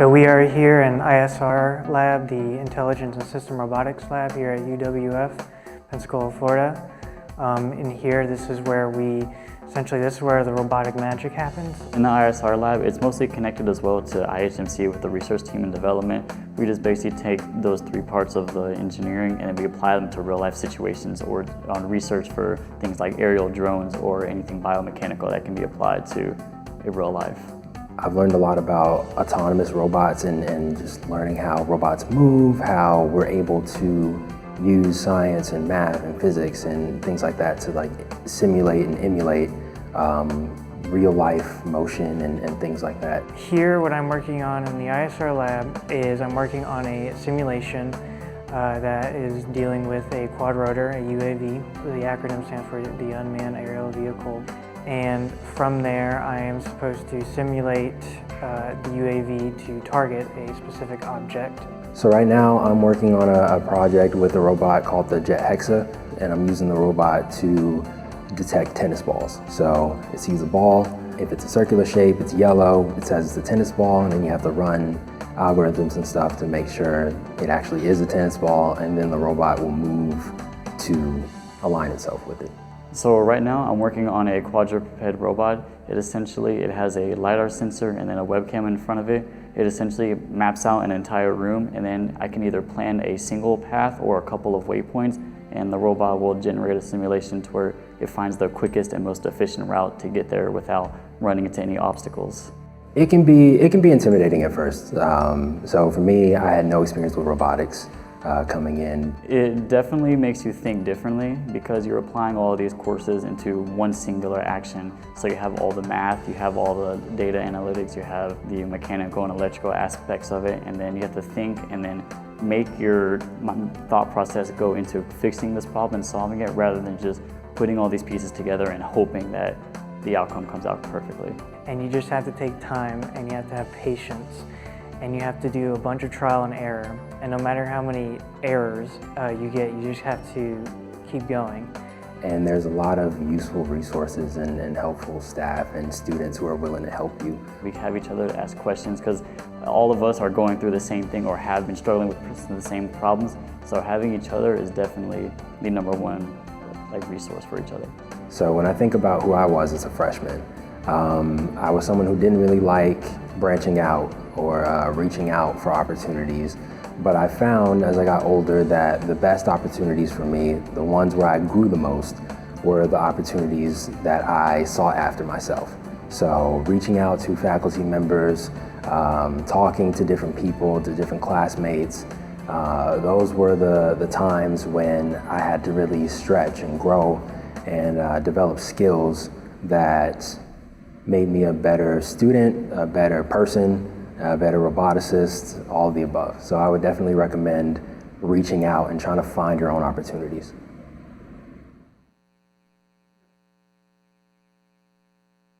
So we are here in ISR lab, the Intelligence and System Robotics lab here at UWF, Pensacola, Florida. In here, this is where this is where the robotic magic happens. In the ISR lab, it's mostly connected as well to IHMC with the research team and development. We just basically take those three parts of the engineering and then we apply them to real life situations or on research for things like aerial drones or anything biomechanical that can be applied to a real life. I've learned a lot about autonomous robots and just learning how robots move, how we're able to use science and math and physics and things like that to simulate and emulate real life motion and things like that. Here, what I'm working on in the ISR lab is I'm working on a simulation that is dealing with a quadrotor, a UAV. The acronym stands for the Unmanned Aerial Vehicle. And from there, I am supposed to simulate the UAV to target a specific object. So right now, I'm working on a project with a robot called the Jet Hexa, and I'm using the robot to detect tennis balls. So it sees a ball. If it's a circular shape, it's yellow. It says it's a tennis ball, and then you have to run algorithms and stuff to make sure it actually is a tennis ball, and then the robot will move to align itself with it. So right now I'm working on a quadruped robot. It has a LiDAR sensor and then a webcam in front of it. It essentially maps out an entire room, and then I can either plan a single path or a couple of waypoints, and the robot will generate a simulation to where it finds the quickest and most efficient route to get there without running into any obstacles. It can be intimidating at first. So for me, I had no experience with robotics. Coming in. It definitely makes you think differently because you're applying all of these courses into one singular action. So you have all the math, you have all the data analytics, you have the mechanical and electrical aspects of it, and then you have to think and then make your thought process go into fixing this problem and solving it rather than just putting all these pieces together and hoping that the outcome comes out perfectly. And you just have to take time and you have to have patience. And you have to do a bunch of trial and error. And no matter how many errors you get, you just have to keep going. And there's a lot of useful resources and helpful staff and students who are willing to help you. We have each other to ask questions because all of us are going through the same thing or have been struggling with the same problems. So having each other is definitely the number one resource for each other. So when I think about who I was as a freshman, I was someone who didn't really like branching out or reaching out for opportunities. But I found as I got older that the best opportunities for me, the ones where I grew the most, were the opportunities that I sought after myself. So reaching out to faculty members, talking to different people, to different classmates, those were the times when I had to really stretch and grow and develop skills that made me a better student, a better person, a better roboticist, all of the above. So I would definitely recommend reaching out and trying to find your own opportunities.